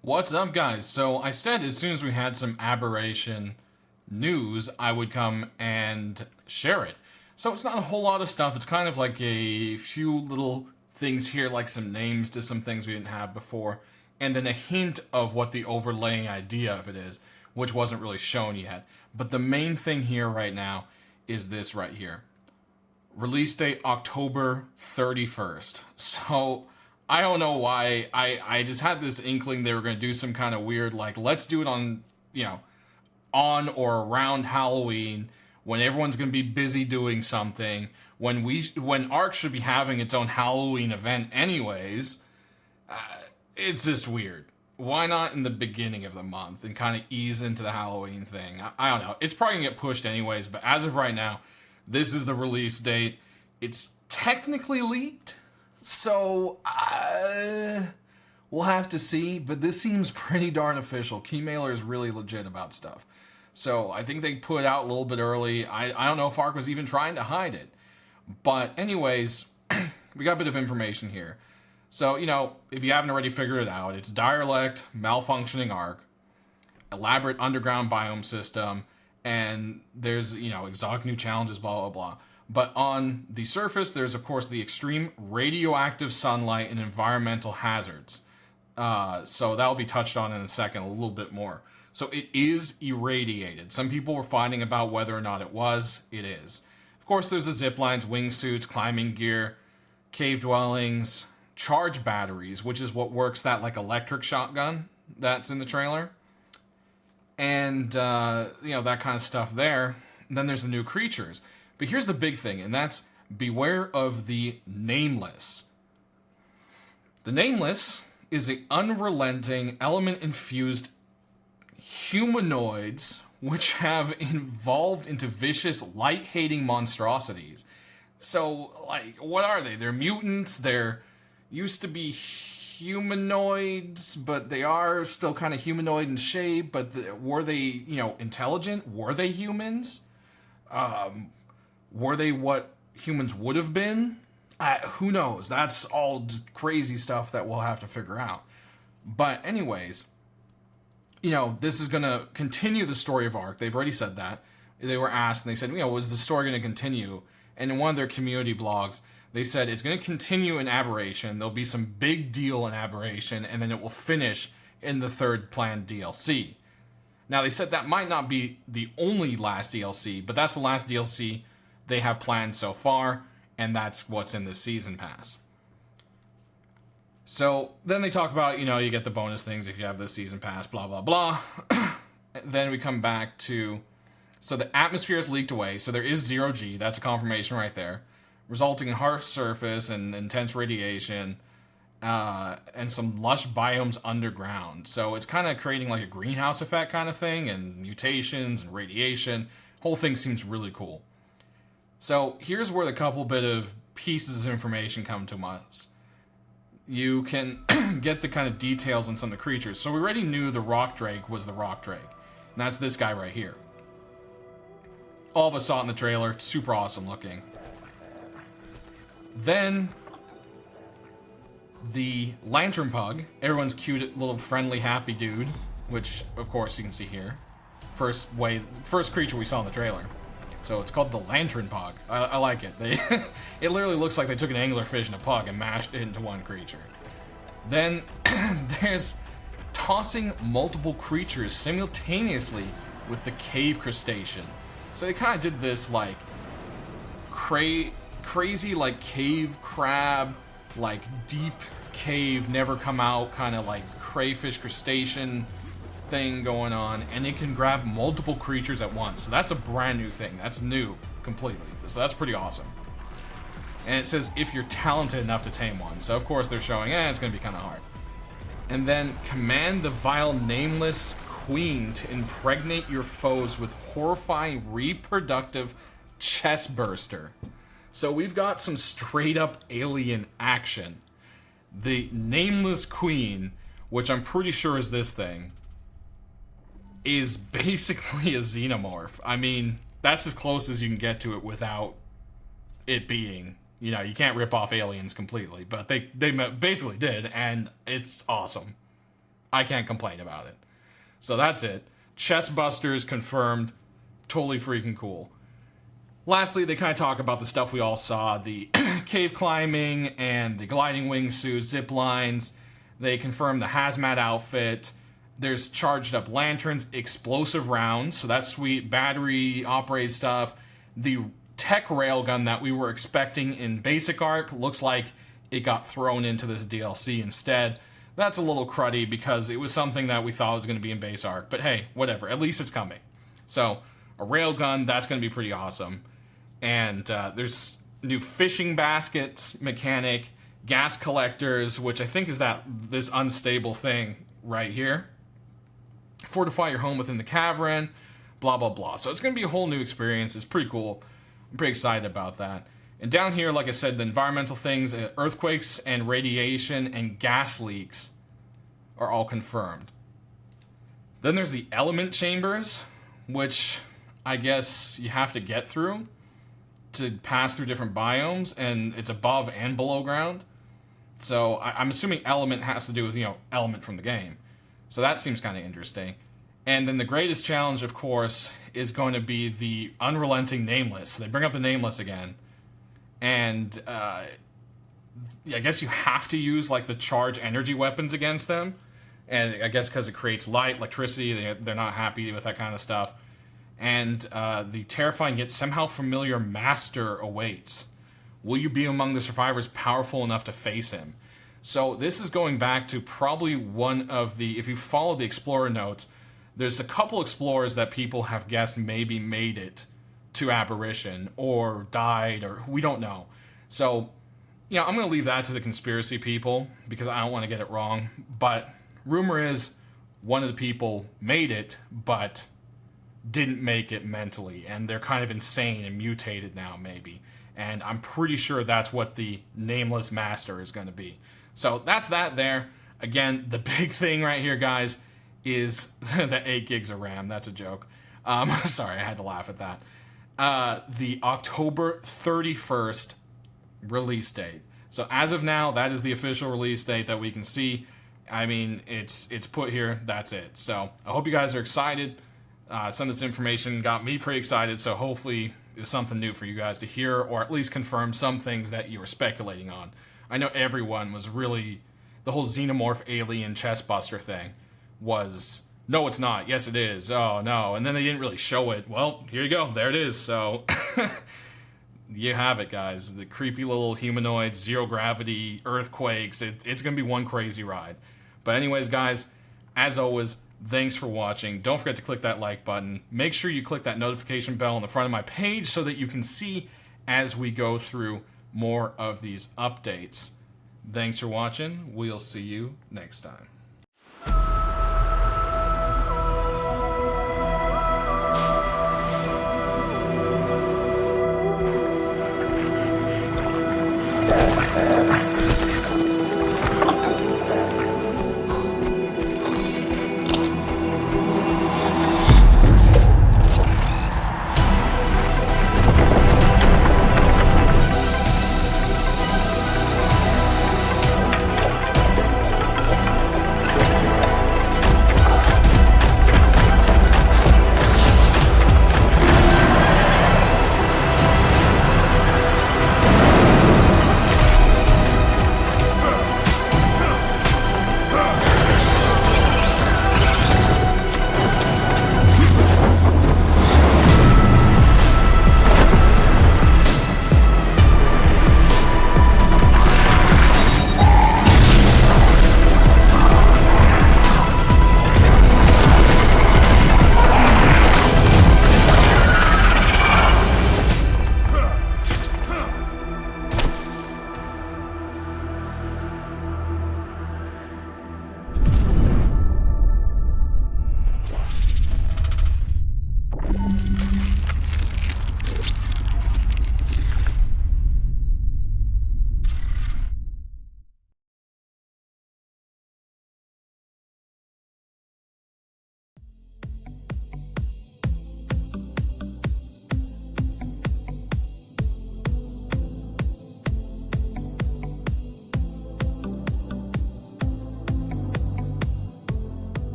What's up, guys? So I said as soon as we had some Aberration news, I would come and share it. So it's not a whole lot of stuff. It's kind of like a few little things here, like some names to some things we didn't have before, and then a hint of what the overlaying idea of it is, which wasn't really shown yet. But the main thing here right now is this right here. Release date October 31st. So I don't know why. I just had this inkling they were going to do some kind of weird, like, let's do it on, on or around Halloween when everyone's going to be busy doing something. When Ark should be having its own Halloween event anyways. It's just weird. Why not in the beginning of the month and kind of ease into the Halloween thing? I don't know. It's probably going to get pushed anyways, but as of right now, this is the release date. It's technically leaked, so we'll have to see. But this seems pretty darn official. Keymailer is really legit about stuff. So I think they put it out a little bit early. I don't know if Ark was even trying to hide it. But anyways, we got a bit of information here. So, if you haven't already figured it out, it's derelict, malfunctioning Ark, elaborate underground biome system, and there's, exotic new challenges, blah, blah, blah. But on the surface, there's, of course, the extreme radioactive sunlight and environmental hazards. So that'll be touched on in a second, a little bit more. So it is irradiated. Some people were fighting about whether or not it was. It is. Of course, there's the zip lines, wingsuits, climbing gear, cave dwellings, charge batteries, which is what works that, like, electric shotgun that's in the trailer. And, that kind of stuff there. And then there's the new creatures. But here's the big thing, and that's beware of the Nameless. The Nameless is an unrelenting, element-infused humanoids which have evolved into vicious, light-hating monstrosities. So, like, what are they? They're mutants, they're used to be humanoids, but they are still kind of humanoid in shape. But were they, intelligent? Were they humans? Were they what humans would have been? Who knows? That's all just crazy stuff that we'll have to figure out. But anyways, this is going to continue the story of Ark. They've already said that. They were asked, and they said, was the story going to continue? And in one of their community blogs, they said it's going to continue in Aberration. There'll be some big deal in Aberration, and then it will finish in the third planned DLC. Now, they said that might not be the only last DLC, but that's the last DLC they have planned so far, and that's what's in the Season Pass. So, then they talk about, you get the bonus things if you have the Season Pass, blah, blah, blah. Then we come back to, so the atmosphere is leaked away, so there is 0G, that's a confirmation right there, resulting in harsh surface and intense radiation, and some lush biomes underground. So it's kind of creating like a greenhouse effect kind of thing, and mutations and radiation. Whole thing seems really cool. So here's where the couple bit of pieces of information come to us. You can get the kind of details on some of the creatures. So we already knew the rock drake was the rock drake. And that's this guy right here. All of us saw it in the trailer. It's super awesome looking. Then the lantern pug, everyone's cute little friendly happy dude, which of course you can see here. First creature we saw in the trailer. So it's called the lantern pug. I like it. It literally looks like they took an anglerfish and a pug and mashed it into one creature. Then there's tossing multiple creatures simultaneously with the cave crustacean. So they kind of did this like crazy like cave crab, like deep cave, never come out kind of like crayfish crustacean thing going on, and it can grab multiple creatures at once. So that's a brand new thing. That's new completely. So that's pretty awesome. And it says if you're talented enough to tame one. So of course they're showing, it's going to be kind of hard. And then command the vile Nameless Queen to impregnate your foes with horrifying reproductive chest burster. So we've got some straight up alien action. The Nameless Queen, which I'm pretty sure is this thing, is basically a xenomorph. I mean, that's as close as you can get to it without it being, you can't rip off aliens completely, but they basically did, and it's awesome. I can't complain about it. So that's it. Chest busters confirmed. Totally freaking cool. Lastly, they kind of talk about the stuff we all saw, the cave climbing and the gliding wingsuits, zip lines. They confirmed the hazmat outfit. There's charged up lanterns, explosive rounds, so that's sweet. Battery operated stuff. The tech railgun that we were expecting in basic Ark looks like it got thrown into this DLC instead. That's a little cruddy because it was something that we thought was going to be in base Ark, but hey, whatever, at least it's coming. So, a railgun, that's going to be pretty awesome. And there's new fishing baskets mechanic, gas collectors, which I think is this unstable thing right here. Fortify your home within the cavern, blah, blah, blah. So it's going to be a whole new experience. It's pretty cool. I'm pretty excited about that. And down here, like I said, the environmental things, earthquakes and radiation and gas leaks are all confirmed. Then there's the element chambers, which I guess you have to get through to pass through different biomes, and it's above and below ground. So I'm assuming element has to do with, element from the game. So that seems kind of interesting. And then the greatest challenge, of course, is going to be the Unrelenting Nameless. They bring up the Nameless again. And I guess you have to use, like, the charge energy weapons against them. And I guess because it creates light, electricity, they're not happy with that kind of stuff. And the terrifying yet somehow familiar master awaits. Will you be among the survivors powerful enough to face him? So this is going back to probably one of the, if you follow the Explorer notes, there's a couple explorers that people have guessed maybe made it to Aberration or died, or we don't know. So, I'm going to leave that to the conspiracy people because I don't want to get it wrong. But rumor is one of the people made it, but didn't make it mentally, and they're kind of insane and mutated now, maybe. And I'm pretty sure that's what the Nameless Master is going to be. So that's that there. Again, the big thing right here, guys, is the 8 gigs of RAM. That's a joke. Sorry, I had to laugh at that. The October 31st release date. So as of now, that is the official release date that we can see. I mean, it's put here. That's it. So I hope you guys are excited. Some of this information got me pretty excited, so hopefully it's something new for you guys to hear, or at least confirm some things that you were speculating on. I know everyone was really... The whole xenomorph alien chestbuster thing was, no, it's not. Yes, it is. Oh, no. And then they didn't really show it. Well, here you go. There it is. So, you have it, guys. The creepy little humanoids, zero gravity, earthquakes. It's going to be one crazy ride. But anyways, guys, as always, thanks for watching. Don't forget to click that like button. Make sure you click that notification bell on the front of my page so that you can see as we go through more of these updates. Thanks for watching. We'll see you next time.